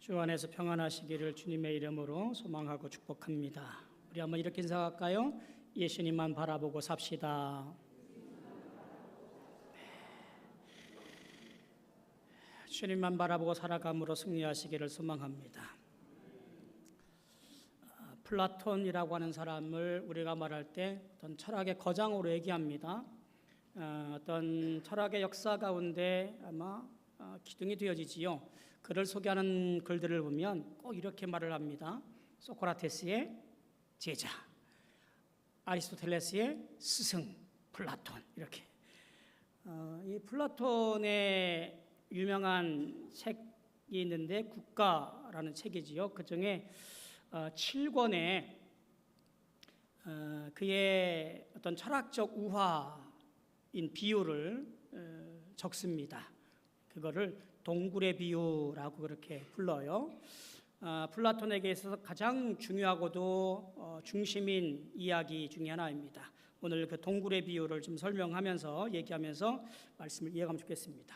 주 안에서 평안하시기를 주님의 이름으로 소망하고 축복합니다. 우리 한번 이렇게 인사할까요? 예수님만 바라보고 삽시다. 주님만 바라보고 살아감으로 승리하시기를 소망합니다. 플라톤이라고 하는 사람을 우리가 말할 때 어떤 철학의 거장으로 얘기합니다. 어떤 철학의 역사 가운데 아마 기둥이 되어지지요. 그를 소개하는 글들을 보면 꼭 이렇게 말을 합니다. 소크라테스의 제자, 아리스토텔레스의 스승 플라톤, 이렇게. 이 플라톤의 유명한 책이 있는데 국가라는 책이지요. 그 중에 7권에 그의 어떤 철학적 우화인 비유를 적습니다. 그거를 동굴의 비유라고 그렇게 불러요. 플라톤에게 있어서 가장 중요하고도 중심인 이야기 중에 하나입니다. 오늘 그 동굴의 비유를 좀 설명하면서 얘기하면서 말씀을 이해하면 좋겠습니다.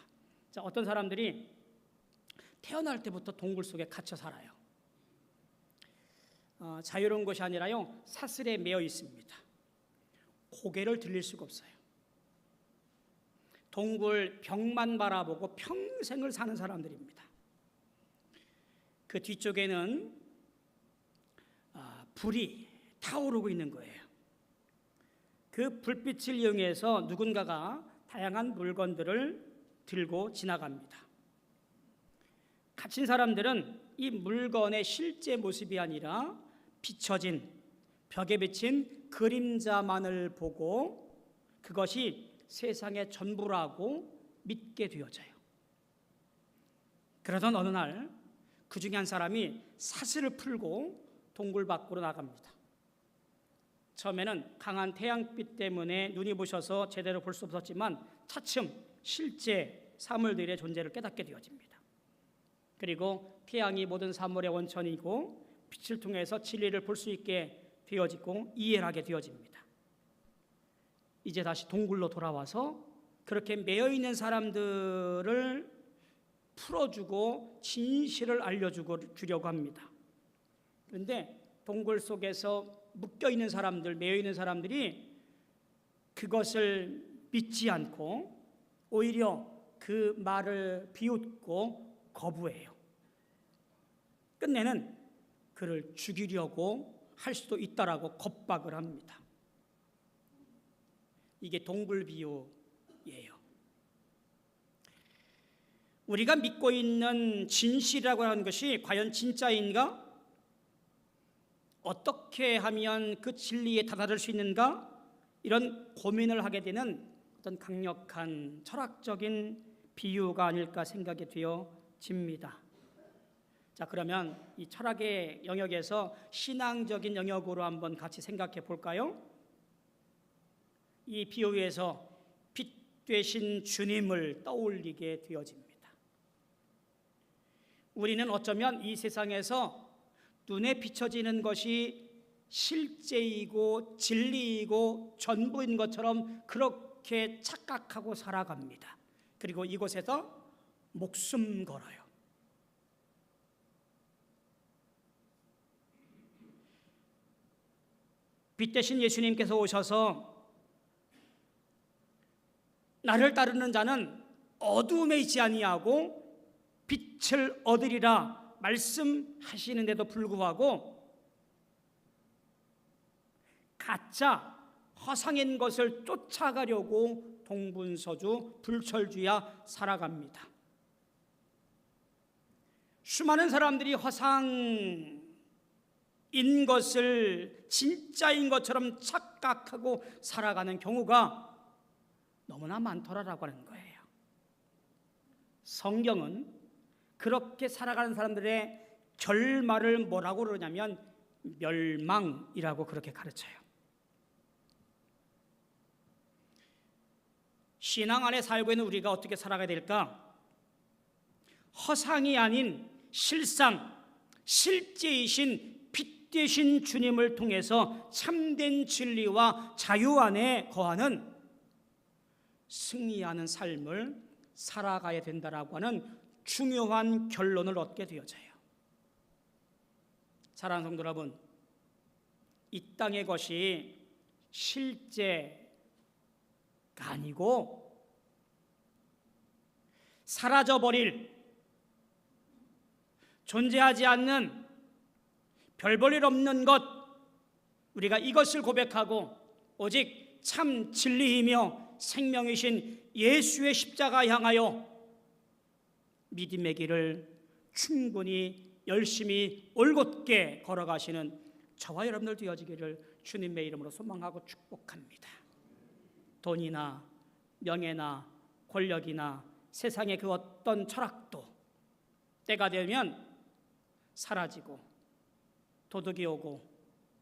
자, 어떤 사람들이 태어날 때부터 동굴 속에 갇혀 살아요. 자유로운 것이 아니라요, 사슬에 매여 있습니다. 고개를 들릴 수가 없어요. 동굴 벽만 바라보고 평생을 사는 사람들입니다. 그 뒤쪽에는 불이 타오르고 있는 거예요. 그 불빛을 이용해서 누군가가 다양한 물건들을 들고 지나갑니다. 갇힌 사람들은 이 물건의 실제 모습이 아니라 비춰진 벽에 비친 그림자만을 보고 그것이 세상의 전부라고 믿게 되어져요. 그러던 어느 날 그 중에 한 사람이 사슬을 풀고 동굴 밖으로 나갑니다. 처음에는 강한 태양빛 때문에 눈이 부셔서 제대로 볼 수 없었지만 차츰 실제 사물들의 존재를 깨닫게 되어집니다. 그리고 태양이 모든 사물의 원천이고 빛을 통해서 진리를 볼 수 있게 되어지고 이해를 하게 되어집니다. 이제 다시 동굴로 돌아와서 그렇게 매여있는 사람들을 풀어주고 진실을 알려주려고 합니다. 그런데 동굴 속에서 묶여있는 사람들, 매여있는 사람들이 그것을 믿지 않고 오히려 그 말을 비웃고 거부해요. 끝내는 그를 죽이려고 할 수도 있다라고 겁박을 합니다. 이게 동굴 비유예요. 우리가 믿고 있는 진실이라고 하는 것이 과연 진짜인가? 어떻게 하면 그 진리에 다다를 수 있는가? 이런 고민을 하게 되는 어떤 강력한 철학적인 비유가 아닐까 생각이 되어집니다. 자, 그러면 이 철학의 영역에서 신앙적인 영역으로 한번 같이 생각해 볼까요? 이 비유에서 빛 되신 주님을 떠올리게 되어집니다. 우리는 어쩌면 이 세상에서 눈에 비춰지는 것이 실제이고 진리이고 전부인 것처럼 그렇게 착각하고 살아갑니다. 그리고 이곳에서 목숨 걸어요. 빛 대신 예수님께서 오셔서 나를 따르는 자는 어두움에 있지 아니하고 빛을 얻으리라 말씀하시는데도 불구하고 가짜 허상인 것을 쫓아가려고 동분서주 불철주야 살아갑니다. 수많은 사람들이 허상인 것을 진짜인 것처럼 착각하고 살아가는 경우가 너무나 많더라라고 하는 거예요. 성경은 그렇게 살아가는 사람들의 결말을 뭐라고 그러냐면 멸망이라고 그렇게 가르쳐요. 신앙 안에 살고 있는 우리가 어떻게 살아가야 될까? 허상이 아닌 실상, 실제이신 빛 되신 주님을 통해서 참된 진리와 자유 안에 거하는 승리하는 삶을 살아가야 된다라고 하는 중요한 결론을 얻게 되어져요. 사랑하는 성도 여러분, 이 땅의 것이 실제가 아니고 사라져버릴, 존재하지 않는, 별 볼 일 없는 것, 우리가 이것을 고백하고 오직 참 진리이며 생명이신 예수의 십자가 향하여 믿음의 길을 충분히 열심히 올곧게 걸어가시는 저와 여러분들 되어지기를 주님의 이름으로 소망하고 축복합니다. 돈이나 명예나 권력이나 세상의 그 어떤 철학도 때가 되면 사라지고 도둑이 오고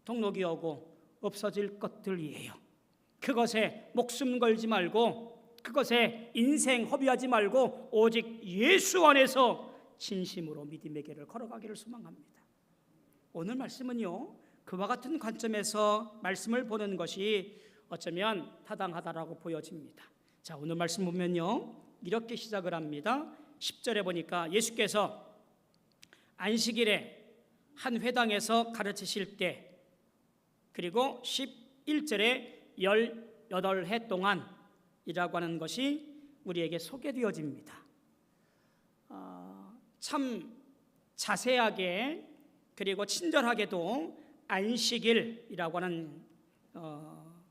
동록이 오고 없어질 것들이에요. 그것에 목숨 걸지 말고, 그것에 인생 허비하지 말고 오직 예수 안에서 진심으로 믿음의 길을 걸어가기를 소망합니다. 오늘 말씀은요, 그와 같은 관점에서 말씀을 보는 것이 어쩌면 타당하다라고 보여집니다. 자, 오늘 말씀 보면요, 이렇게 시작을 합니다. 10절에 보니까 예수께서 안식일에 한 회당에서 가르치실 때, 그리고 11절에 18해 동안이라고 하는 것이 우리에게 소개되어집니다. 참 자세하게 그리고 친절하게도 안식일이라고 하는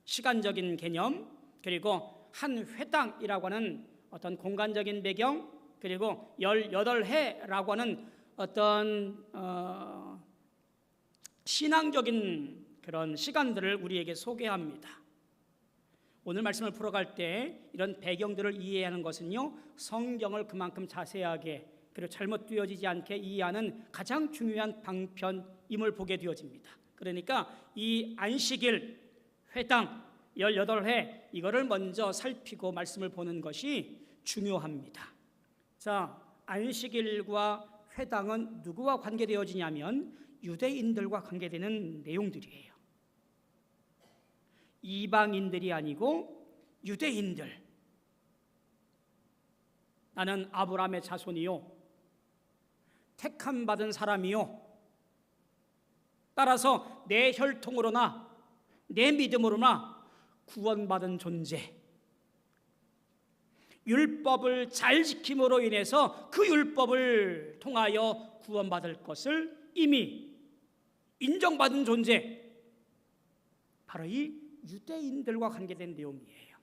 시간적인 개념, 그리고 한 회당이라고 하는 어떤 공간적인 배경, 그리고 18해라고 하는 어떤 신앙적인 그런 시간들을 우리에게 소개합니다. 오늘 말씀을 풀어갈 때 이런 배경들을 이해하는 것은요, 성경을 그만큼 자세하게 그리고 잘못 되어지지 않게 이해하는 가장 중요한 방편임을 보게 되어집니다. 그러니까 이 안식일, 회당, 18회 이거를 먼저 살피고 말씀을 보는 것이 중요합니다. 자, 안식일과 회당은 누구와 관계되어지냐면 유대인들과 관계되는 내용들이에요. 이방인들이 아니고 유대인들. 나는 아브라함의 자손이요, 택함 받은 사람이요, 따라서 내 혈통으로나 내 믿음으로나 구원받은 존재, 율법을 잘 지킴으로 인해서 그 율법을 통하여 구원받을 것을 이미 인정받은 존재, 바로 이 유대인들과 관계된 내용이에요.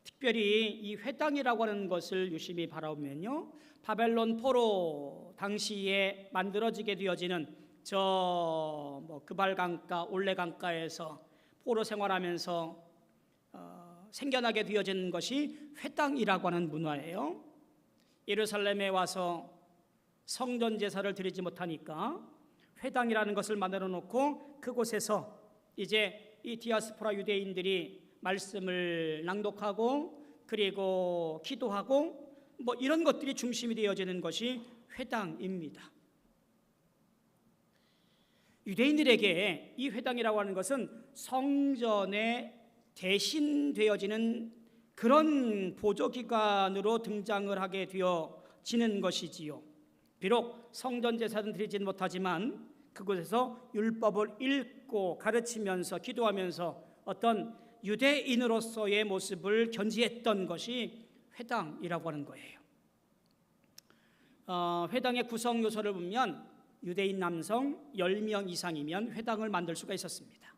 특별히 이 회당이라고 하는 것을 유심히 바라보면요, 바벨론 포로 당시에 만들어지게 되어지는 그발 강가, 올레 강가에서 포로 생활하면서 생겨나게 되어지는 것이 회당이라고 하는 문화예요. 예루살렘에 와서 성전 제사를 드리지 못하니까 회당이라는 것을 만들어 놓고 그곳에서 이제 이 디아스포라 유대인들이 말씀을 낭독하고 그리고 기도하고 이런 것들이 중심이 되어지는 것이 회당입니다. 유대인들에게 이 회당이라고 하는 것은 성전에 대신되어지는 그런 보조기관으로 등장을 하게 되어지는 것이지요. 비록 성전 제사는 드리지는 못하지만 그곳에서 율법을 읽고 가르치면서 기도하면서 어떤 유대인으로서의 모습을 견지했던 것이 회당이라고 하는 거예요. 회당의 구성 요소를 보면 유대인 남성 10명 이상이면 회당을 만들 수가 있었습니다.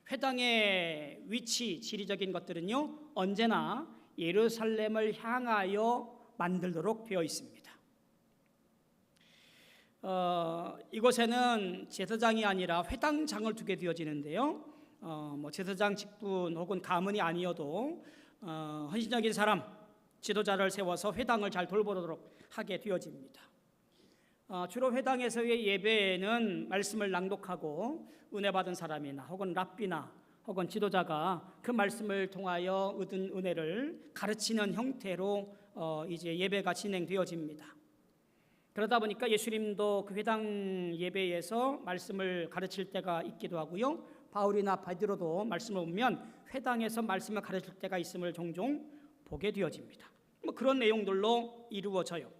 회당의 위치, 지리적인 것들은요, 언제나 예루살렘을 향하여 만들도록 되어 있습니다. 이곳에는 제사장이 아니라 회당장을 두게 되어지는데요, 제사장 직분 혹은 가문이 아니어도 헌신적인 사람, 지도자를 세워서 회당을 잘 돌보도록 하게 되어집니다. 주로 회당에서의 예배에는 말씀을 낭독하고 은혜 받은 사람이나 혹은 랍비나 혹은 지도자가 그 말씀을 통하여 얻은 은혜를 가르치는 형태로 이제 예배가 진행되어집니다. 그러다 보니까 예수님도 그 회당 예배에서 말씀을 가르칠 때가 있기도 하고요, 바울이나 베드로도 말씀을 보면 회당에서 말씀을 가르칠 때가 있음을 종종 보게 되어집니다. 그런 내용들로 이루어져요.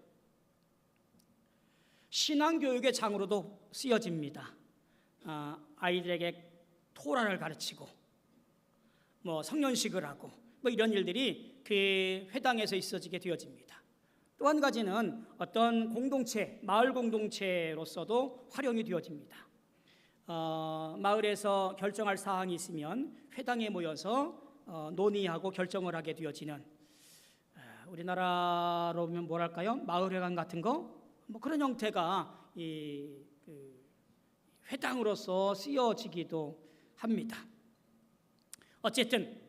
신앙교육의 장으로도 쓰여집니다. 아이들에게 토라를 가르치고 성년식을 하고 이런 일들이 그 회당에서 있어지게 되어집니다. 또 한 가지는 어떤 공동체, 마을 공동체로서도 활용이 되어집니다. 마을에서 결정할 사항이 있으면 회당에 모여서 논의하고 결정을 하게 되어지는, 우리나라로 보면 뭐랄까요? 마을회관 같은 거 그런 형태가 회당으로서 쓰여지기도 합니다. 어쨌든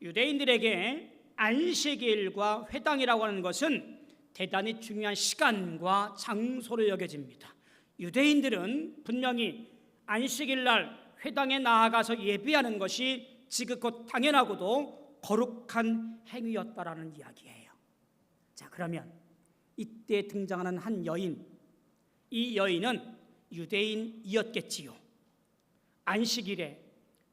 유대인들에게 안식일과 회당이라고 하는 것은 대단히 중요한 시간과 장소로 여겨집니다. 유대인들은 분명히 안식일 날 회당에 나아가서 예배하는 것이 지극히 당연하고도 거룩한 행위였다라는 이야기예요. 자, 그러면 이때 등장하는 한 여인, 이 여인은 유대인이었겠지요. 안식일에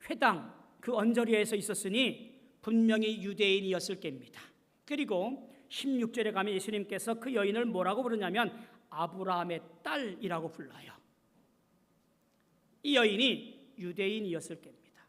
회당 그 언저리에서 있었으니 분명히 유대인이었을 겁니다. 그리고 16절에 가면 예수님께서 그 여인을 뭐라고 부르냐면 아브라함의 딸이라고 불러요. 이 여인이 유대인이었을 겁니다.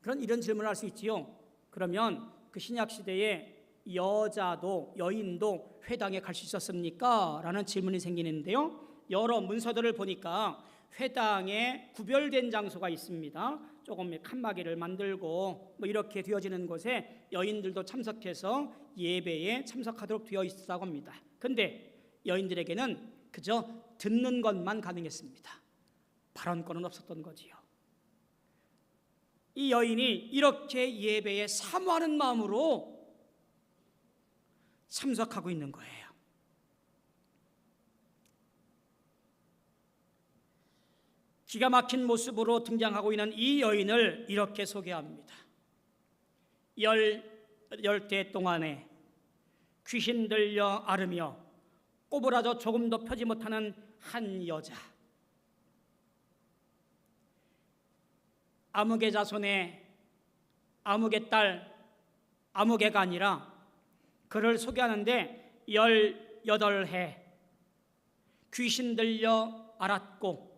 그런 이런 질문을 할 수 있지요. 그러면 그 신약 시대에 여자도 여인도 회당에 갈 수 있었습니까? 라는 질문이 생기는데요. 여러 문서들을 보니까 회당에 구별된 장소가 있습니다. 조금 칸막이를 만들고 이렇게 되어지는 곳에 여인들도 참석해서 예배에 참석하도록 되어 있다고 합니다. 그런데 여인들에게는 그저 듣는 것만 가능했습니다. 발언권은 없었던 거지요. 이 여인이 이렇게 예배에 사모하는 마음으로 참석하고 있는 거예요. 기가 막힌 모습으로 등장하고 있는 이 여인을 이렇게 소개합니다. 열대 동안에 귀신 들려 앓으며 꼬부라져 조금도 펴지 못하는 한 여자, 아무개 자손의 아무개 딸, 아무개가 아니라 그를 소개하는데 18해 귀신 들려 앓았고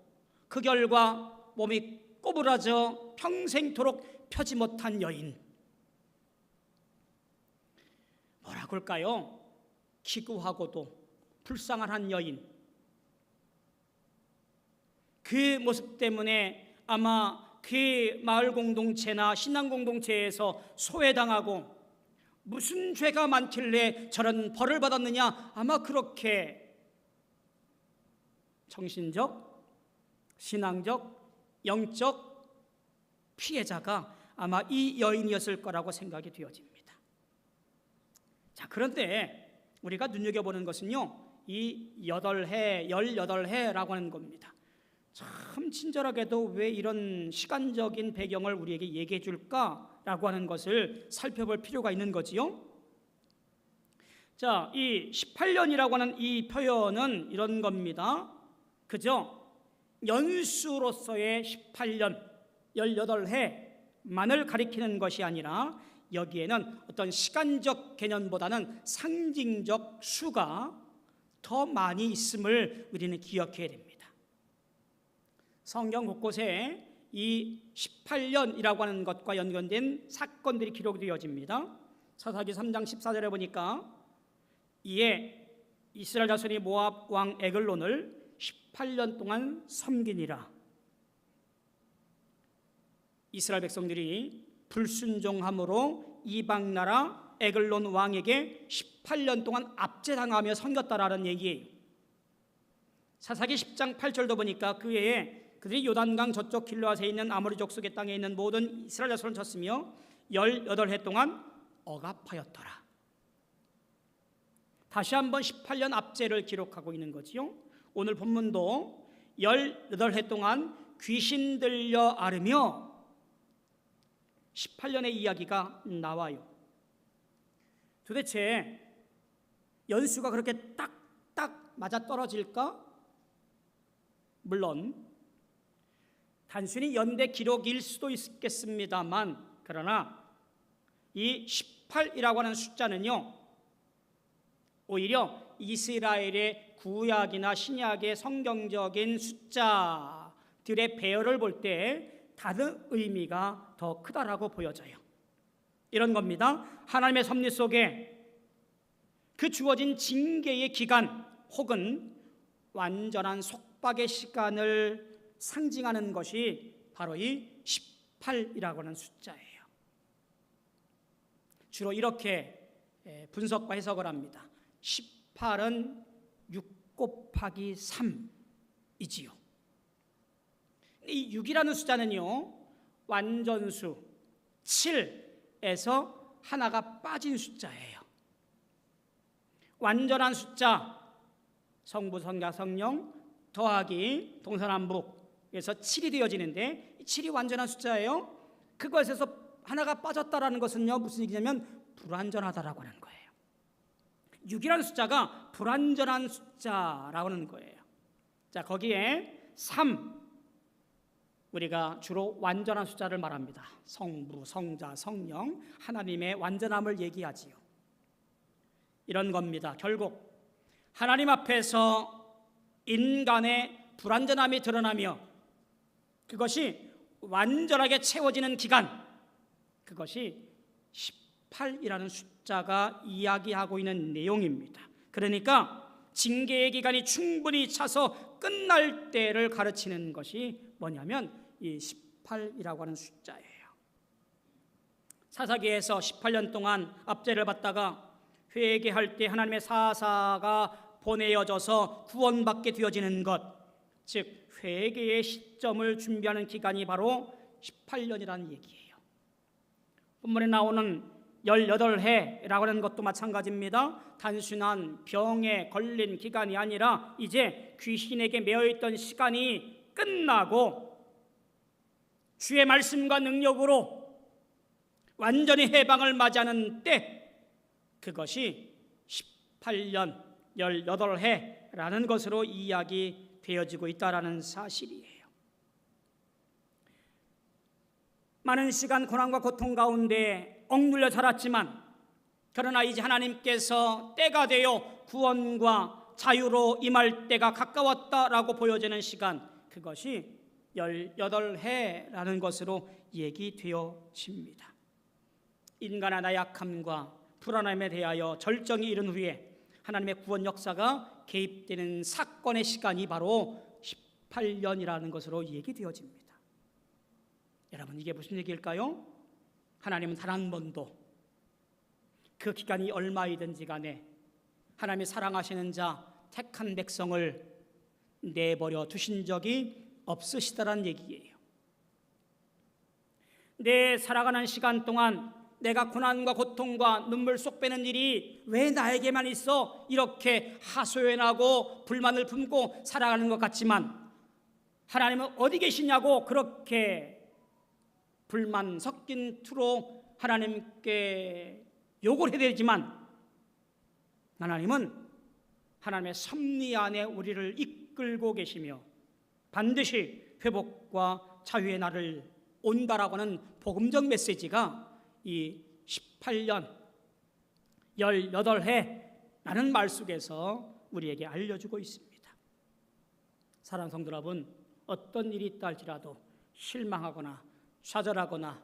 그 결과 몸이 꼬부라져 평생토록 펴지 못한 여인. 뭐라고 할까요? 기구하고도 불쌍한 한 여인. 그 모습 때문에 아마 그 마을 공동체나 신앙 공동체에서 소외당하고 무슨 죄가 많길래 저런 벌을 받았느냐, 아마 그렇게 정신적, 신앙적, 영적 피해자가 아마 이 여인이었을 거라고 생각이 되어집니다. 자, 그런데 우리가 눈여겨보는 것은요, 이 18해라고 하는 겁니다. 참 친절하게도 왜 이런 시간적인 배경을 우리에게 얘기해 줄까라고 하는 것을 살펴볼 필요가 있는 거지요. 자, 이 18년이라고 하는 이 표현은 이런 겁니다. 그죠? 연수로서의 18년, 18해만을 가리키는 것이 아니라 여기에는 어떤 시간적 개념보다는 상징적 수가 더 많이 있음을 우리는 기억해야 됩니다. 성경 곳곳에 이 18년이라고 하는 것과 연관된 사건들이 기록되어집니다. 사사기 3장 14절에 보니까 이에 이스라엘 자손이 모압 왕 에글론을 18년 동안 섬기니라. 이스라엘 백성들이 불순종함으로 이방 나라 에글론 왕에게 18년 동안 압제당하며 섬겼다라는 얘기예요. 사사기 10장 8절도 보니까 그 해에 그들이 요단강 저쪽 길르앗에 있는 아모리 족속의 땅에 있는 모든 이스라엘 자손을 쳤으며 18해 동안 억압하였더라. 다시 한번 18년 압제를 기록하고 있는 거지요. 오늘 본문도 18해 동안 귀신 들려 앓으며 18년의 이야기가 나와요. 도대체 연수가 그렇게 딱딱 맞아떨어질까? 물론 단순히 연대 기록일 수도 있겠습니다만, 그러나 이 18이라고 하는 숫자는요, 오히려 이스라엘의 구약이나 신약의 성경적인 숫자들의 배열을 볼 때 다른 의미가 더 크다라고 보여져요. 이런 겁니다. 하나님의 섭리 속에 그 주어진 징계의 기간 혹은 완전한 속박의 시간을 상징하는 것이 바로 이 18이라고 하는 숫자예요. 주로 이렇게 분석과 해석을 합니다. 18은 6 곱하기 3이지요. 이 6이라는 숫자는요, 완전수 7에서 하나가 빠진 숫자예요. 완전한 숫자, 성부, 성자, 성령 더하기 동서남북에서 7이 되어지는데 7이 완전한 숫자예요. 그것에서 하나가 빠졌다라는 것은요, 무슨 얘기냐면 불완전하다라고 하는 거예요. 6이라는 숫자가 불완전한 숫자라고 하는 거예요. 자, 거기에 3, 우리가 주로 완전한 숫자를 말합니다. 성부, 성자, 성령, 하나님의 완전함을 얘기하지요. 이런 겁니다. 결국 하나님 앞에서 인간의 불완전함이 드러나며 그것이 완전하게 채워지는 기간, 그것이 18이라는 숫자가 이야기하고 있는 내용입니다. 그러니까 징계의 기간이 충분히 차서 끝날 때를 가르치는 것이 뭐냐면 이 18이라고 하는 숫자예요. 사사기에서 18년 동안 압제를 받다가 회개할 때 하나님의 사사가 보내어져서 구원받게 되어지는 것, 즉 회개의 시점을 준비하는 기간이 바로 18년이라는 얘기예요. 본문에 나오는 18해라고 하는 것도 마찬가지입니다. 단순한 병에 걸린 기간이 아니라 이제 귀신에게 매여있던 시간이 끝나고 주의 말씀과 능력으로 완전히 해방을 맞이하는 때, 그것이 18년 18해라는 것으로 이야기되어지고 있다는 사실이에요. 많은 시간 고난과 고통 가운데 억눌려 살았지만 그러나 이제 하나님께서 때가 되어 구원과 자유로 임할 때가 가까웠다라고 보여지는 시간, 그것이 18해라는 것으로 얘기되어집니다. 인간의 나약함과 불안함에 대하여 절정이 이른 후에 하나님의 구원 역사가 개입되는 사건의 시간이 바로 18년이라는 것으로 얘기되어집니다. 여러분, 이게 무슨 얘기일까요? 하나님은 단 한 번도 그 기간이 얼마이든지 간에 하나님이 사랑하시는 자 택한 백성을 내버려 두신 적이 없으시다라는 얘기예요. 내 살아가는 시간 동안 내가 고난과 고통과 눈물 쏙 빼는 일이 왜 나에게만 있어 이렇게 하소연하고 불만을 품고 살아가는 것 같지만, 하나님은 어디 계시냐고 그렇게 불만 섞인 투로 하나님께 욕을 해야 되지만, 하나님은 하나님의 섭리 안에 우리를 이끌고 계시며 반드시 회복과 자유의 날을 온다라고 하는 복음적 메시지가 이 18년 18해라는 말 속에서 우리에게 알려주고 있습니다. 사랑하는 성도 여러분, 어떤 일이 있다 할지라도 실망하거나 좌절하거나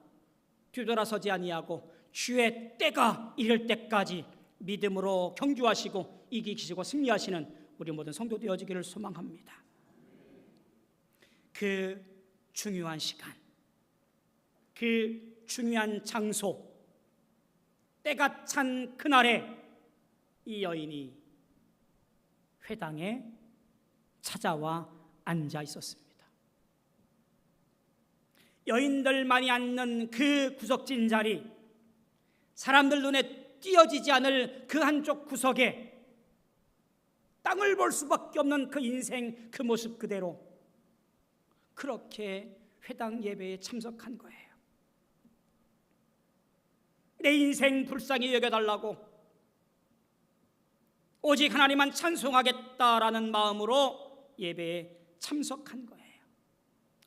뒤돌아서지 아니하고 주의 때가 이를 때까지 믿음으로 경주하시고 이기시고 승리하시는 우리 모든 성도 되어지기를 소망합니다. 그 중요한 시간, 그 중요한 장소, 때가 찬 그날에 이 여인이 회당에 찾아와 앉아 있었습니다. 여인들만이 앉는 그 구석진 자리, 사람들 눈에 띄어지지 않을 그 한쪽 구석에 땅을 볼 수밖에 없는 그 인생, 그 모습 그대로 그렇게 회당 예배에 참석한 거예요. 내 인생 불쌍히 여겨달라고, 오직 하나님만 찬송하겠다라는 마음으로 예배에 참석한 거예요.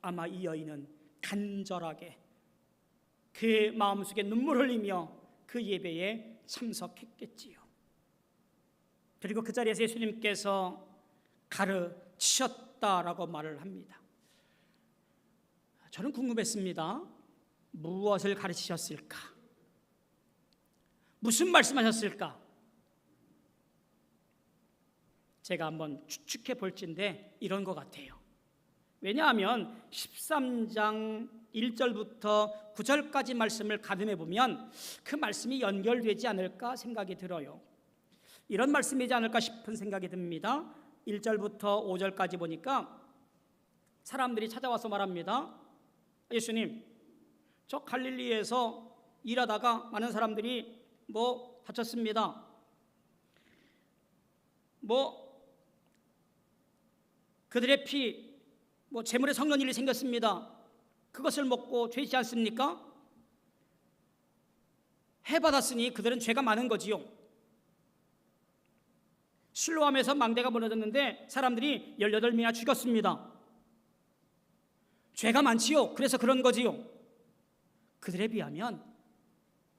아마 이 여인은 간절하게 그 마음속에 눈물 흘리며 그 예배에 참석했겠지요. 그리고 그 자리에서 예수님께서 가르치셨다라고 말을 합니다. 저는 궁금했습니다. 무엇을 가르치셨을까? 무슨 말씀하셨을까? 제가 한번 추측해 볼진데 이런 것 같아요. 왜냐하면 13장 1절부터 9절까지 말씀을 가늠해 보면 그 말씀이 연결되지 않을까 생각이 들어요. 이런 말씀이지 않을까 싶은 생각이 듭니다. 1절부터 5절까지 보니까 사람들이 찾아와서 말합니다. 예수님, 저 갈릴리에서 일하다가 많은 사람들이 다쳤습니다. 그들의 피, 재물에 섞는 일이 생겼습니다. 그것을 먹고 죄지 않습니까? 해받았으니 그들은 죄가 많은 거지요. 실로암에서 망대가 무너졌는데 사람들이 18명이나 죽였습니다. 죄가 많지요. 그래서 그런 거지요. 그들에 비하면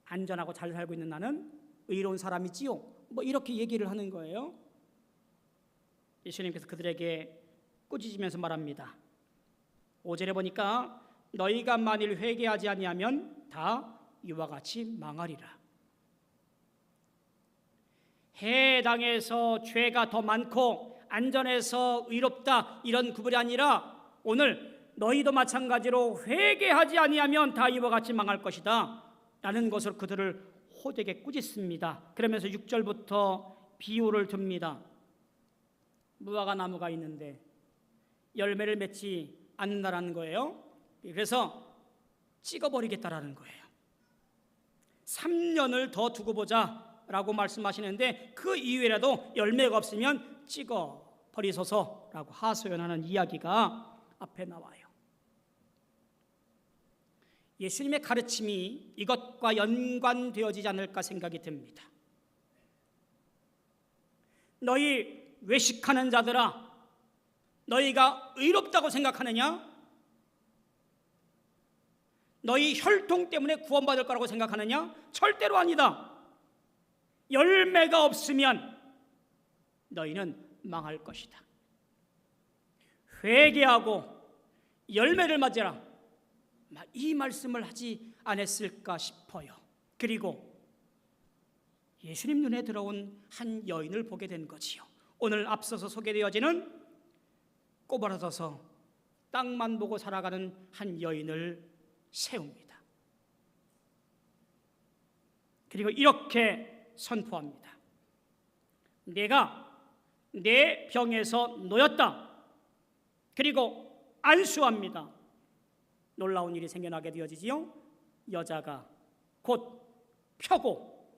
안전하고 잘 살고 있는 나는 의로운 사람이지요. 이렇게 얘기를 하는 거예요. 예수님께서 그들에게 꾸짖으면서 말합니다. 5절에 보니까 너희가 만일 회개하지 아니하면 다 이와 같이 망하리라. 해당에서 죄가 더 많고 안전해서 의롭다 이런 구분이 아니라 오늘 너희도 마찬가지로 회개하지 아니하면 다 이와 같이 망할 것이다 라는 것으로 그들을 호되게 꾸짖습니다. 그러면서 6절부터 비유를 듭니다. 무화과 나무가 있는데 열매를 맺지 않는다라는 거예요. 그래서 찍어버리겠다라는 거예요. 3년을 더 두고 보자 라고 말씀하시는데 그 이후에라도 열매가 없으면 찍어버리소서라고 하소연하는 이야기가 앞에 나와요. 예수님의 가르침이 이것과 연관되어지지 않을까 생각이 듭니다. 너희 외식하는 자들아, 너희가 의롭다고 생각하느냐? 너희 혈통 때문에 구원받을 거라고 생각하느냐? 절대로 아니다. 열매가 없으면 너희는 망할 것이다. 회개하고 열매를 맺으라. 이 말씀을 하지 않았을까 싶어요. 그리고 예수님 눈에 들어온 한 여인을 보게 된 거지요. 오늘 앞서서 소개되어지는 꼬부라져서 땅만 보고 살아가는 한 여인을 세웁니다. 그리고 이렇게 선포합니다. 내가 내 병에서 놓였다. 그리고 안수합니다. 놀라운 일이 생겨나게 되어지지요. 여자가 곧 펴고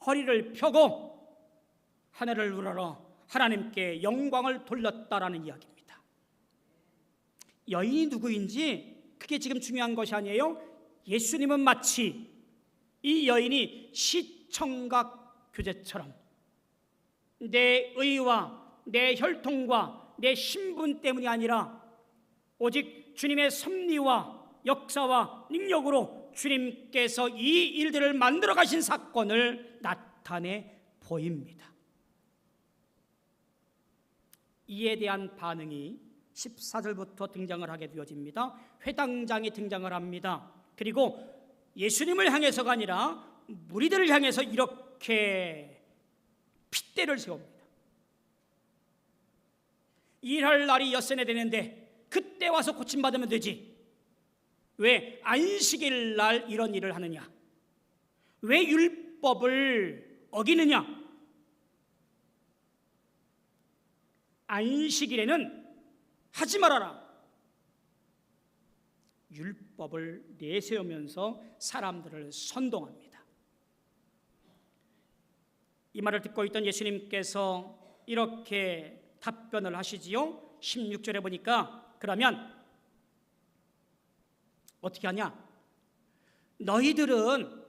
허리를 펴고 하늘을 우러러 하나님께 영광을 돌렸다라는 이야기입니다. 여인이 누구인지 그게 지금 중요한 것이 아니에요. 예수님은 마치 이 여인이 시청각 교제처럼 내 의와 내 혈통과 내 신분 때문이 아니라 오직 주님의 섭리와 역사와 능력으로 주님께서 이 일들을 만들어 가신 사건을 나타내 보입니다. 이에 대한 반응이 14절부터 등장을 하게 되어집니다. 회당장이 등장을 합니다. 그리고 예수님을 향해서가 아니라 무리들을 향해서 이렇게 핏대를 세웁니다. 일할 날이 엿새내 되는데 그때 와서 고침받으면 되지. 왜 안식일 날 이런 일을 하느냐? 왜 율법을 어기느냐? 안식일에는 하지 말아라. 율법을 내세우면서 사람들을 선동합니다. 이 말을 듣고 있던 예수님께서 이렇게 답변을 하시지요. 16절에 보니까 그러면 어떻게 하냐? 너희들은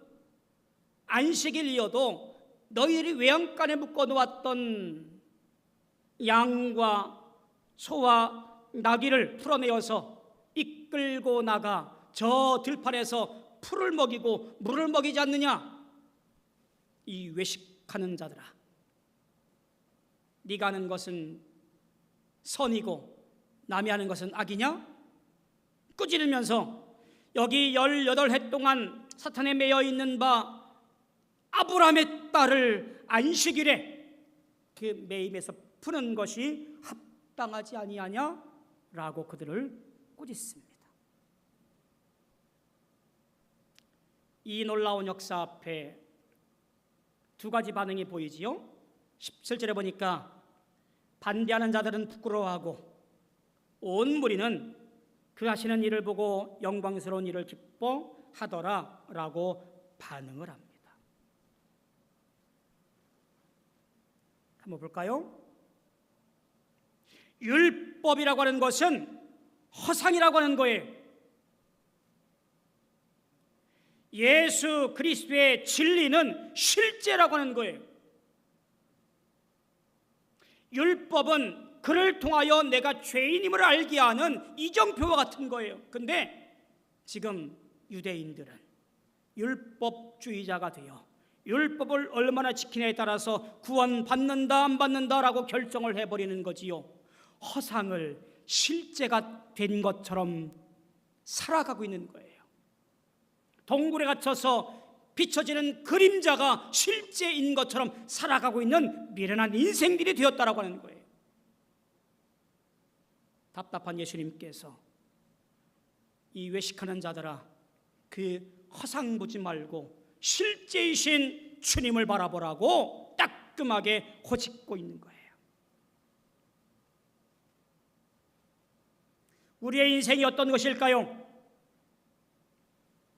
안식일이어도 너희들이 외양간에 묶어 놓았던 양과 소와 나귀를 풀어내어서 이끌고 나가 저 들판에서 풀을 먹이고 물을 먹이지 않느냐? 이 외식하는 자들아, 네가 하는 것은 선이고 남이 하는 것은 악이냐? 꾸짖으면서 여기 18해 동안 사탄에 매여 있는 바 아브라함의 딸을 안식일에 그 매임에서 푸는 것이 합당하지 아니하냐? 라고 그들을 꾸짖습니다. 이 놀라운 역사 앞에 두 가지 반응이 보이지요. 17절에 보니까 반대하는 자들은 부끄러워하고 온 무리는 그 하시는 일을 보고 영광스러운 일을 기뻐하더라 라고 반응을 합니다. 한번 볼까요? 율법이라고 하는 것은 허상이라고 하는 거예요. 예수 그리스도의 진리는 실제라고 하는 거예요. 율법은 그를 통하여 내가 죄인임을 알게 하는 이정표와 같은 거예요. 근데 지금 유대인들은 율법주의자가 되어 율법을 얼마나 지키냐에 따라서 구원받는다 안 받는다라고 결정을 해버리는 거지요. 허상을 실제가 된 것처럼 살아가고 있는 거예요. 동굴에 갇혀서 비춰지는 그림자가 실제인 것처럼 살아가고 있는 미련한 인생들이 되었다라고 하는 거예요. 답답한 예수님께서 이 외식하는 자들아, 그 허상 보지 말고 실제이신 주님을 바라보라고 따끔하게 호짓고 있는 거예요. 우리의 인생이 어떤 것일까요?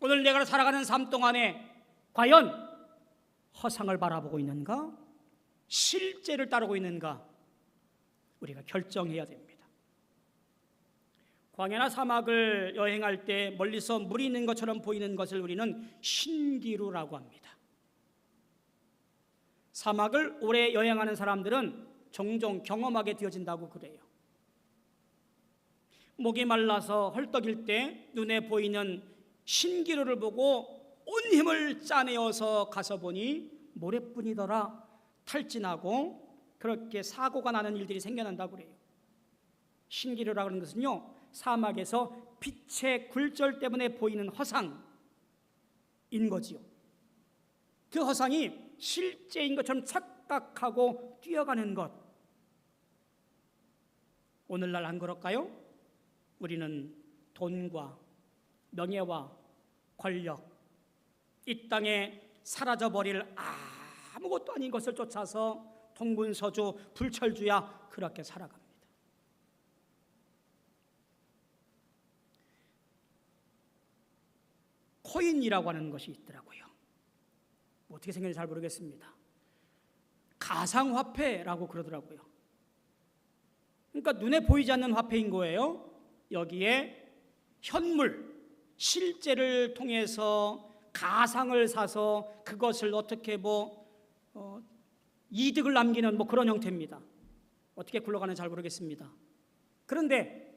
오늘 내가 살아가는 삶 동안에 과연 허상을 바라보고 있는가? 실제를 따르고 있는가? 우리가 결정해야 됩니다. 광야나 사막을 여행할 때 멀리서 물이 있는 것처럼 보이는 것을 우리는 신기루라고 합니다. 사막을 오래 여행하는 사람들은 종종 경험하게 되어진다고 그래요. 목이 말라서 헐떡일 때 눈에 보이는 신기루를 보고 온 힘을 짜내어서 가서 보니 모래뿐이더라 탈진하고 그렇게 사고가 나는 일들이 생겨난다고 그래요. 신기루라고 하는 것은요, 사막에서 빛의 굴절 때문에 보이는 허상인 거지요. 그 허상이 실제인 것처럼 착각하고 뛰어가는 것. 오늘날 안 그럴까요? 우리는 돈과 명예와 권력, 이 땅에 사라져버릴 아무것도 아닌 것을 쫓아서 통분서주, 불철주야 그렇게 살아갑니다. 코인이라고 하는 것이 있더라고요. 어떻게 생겼는지 잘 모르겠습니다. 가상화폐라고 그러더라고요. 그러니까 눈에 보이지 않는 화폐인 거예요. 여기에 현물, 실제를 통해서 가상을 사서 그것을 어떻게 이득을 남기는 그런 형태입니다. 어떻게 굴러가는지 잘 모르겠습니다. 그런데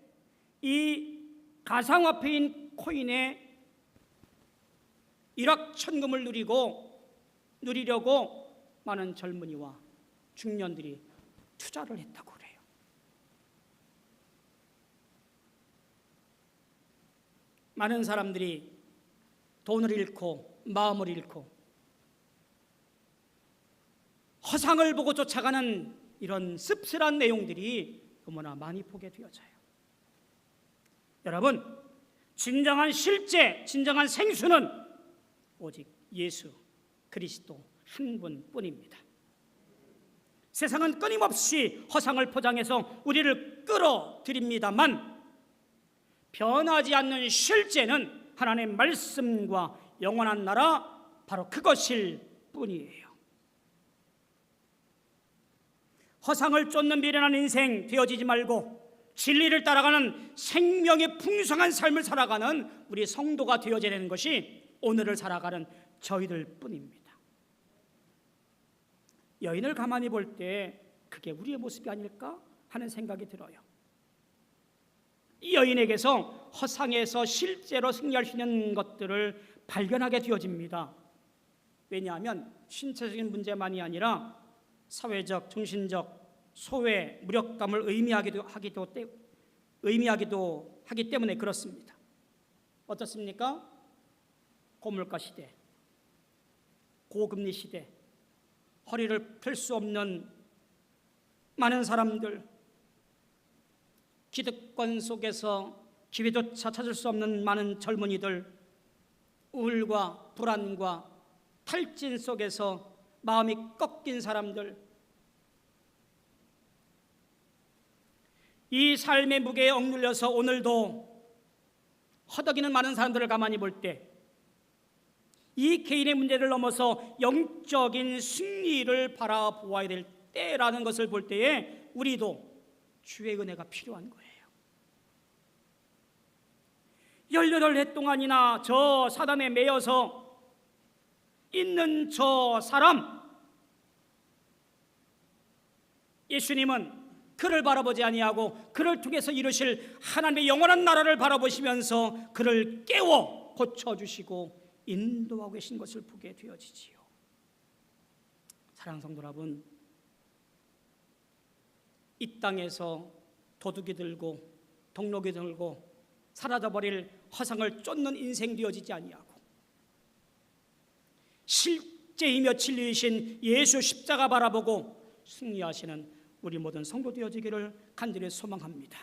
이 가상화폐인 코인에 일확천금을 누리려고 많은 젊은이와 중년들이 투자를 했다고 그래요. 많은 사람들이 돈을 잃고 마음을 잃고 허상을 보고 쫓아가는 이런 씁쓸한 내용들이 너무나 많이 보게 되어져요. 여러분, 진정한 실제, 진정한 생수는 오직 예수 그리스도 한 분뿐입니다. 세상은 끊임없이 허상을 포장해서 우리를 끌어들입니다만 변하지 않는 실제는 하나님의 말씀과 영원한 나라, 바로 그것일 뿐이에요. 허상을 쫓는 미련한 인생 되어지지 말고 진리를 따라가는 생명의 풍성한 삶을 살아가는 우리 성도가 되어져야 되는 것이 오늘을 살아가는 저희들 뿐입니다. 여인을 가만히 볼 때 그게 우리의 모습이 아닐까 하는 생각이 들어요. 이 여인에게서 허상에서 실제로 승리할 수 있는 것들을 발견하게 되어집니다. 왜냐하면 신체적인 문제만이 아니라 사회적, 정신적, 소외, 무력감을 의미하기도 하기 때문에 그렇습니다. 어떻습니까? 고물가 시대, 고금리 시대, 허리를 펼 수 없는 많은 사람들, 기득권 속에서 기회조차 찾을 수 없는 많은 젊은이들, 우울과 불안과 탈진 속에서 마음이 꺾인 사람들, 이 삶의 무게에 억눌려서 오늘도 허덕이는 많은 사람들을 가만히 볼 때, 이 개인의 문제를 넘어서 영적인 승리를 바라보아야 될 때라는 것을 볼 때에 우리도 주의 은혜가 필요한 거예요. 18해 동안이나 저 사단에 매여서 있는 저 사람, 예수님은 그를 바라보지 아니하고 그를 통해서 이루실 하나님의 영원한 나라를 바라보시면서 그를 깨워 고쳐주시고 인도하고 계신 것을 보게 되어지지요. 사랑하는 성도 여러분, 이 땅에서 도둑이 들고 동록이 들고 사라져버릴 허상을 쫓는 인생 되어지지 아니하고 실제이며 진리이신 예수 십자가 바라보고 승리하시는 우리 모든 성도 되어지기를 간절히 소망합니다.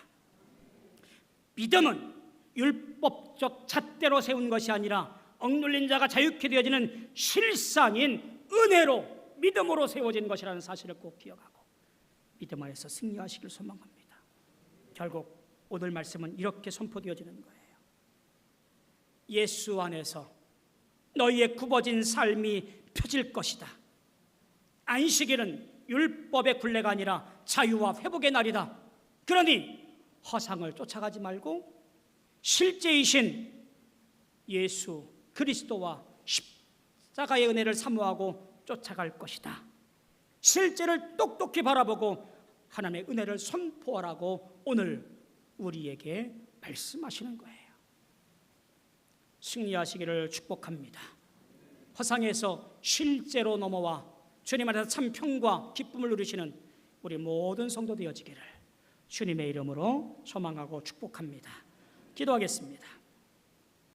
믿음은 율법적 잣대로 세운 것이 아니라 억눌린 자가 자유케 되어지는 실상인 은혜로 믿음으로 세워진 것이라는 사실을 꼭 기억하고 믿음 안에서 승리하시길 소망합니다. 결국 오늘 말씀은 이렇게 선포되어지는 거예요. 예수 안에서 너희의 굽어진 삶이 펴질 것이다. 안식일은 율법의 굴레가 아니라 자유와 회복의 날이다. 그러니 허상을 쫓아가지 말고 실제이신 예수 그리스도와 십자가의 은혜를 사모하고 쫓아갈 것이다. 실제를 똑똑히 바라보고 하나님의 은혜를 선포하라고 오늘 우리에게 말씀하시는 거예요. 승리하시기를 축복합니다. 허상에서 실제로 넘어와 주님 안에서 참 평과 기쁨을 누리시는 우리 모든 성도 되어지기를 주님의 이름으로 소망하고 축복합니다. 기도하겠습니다.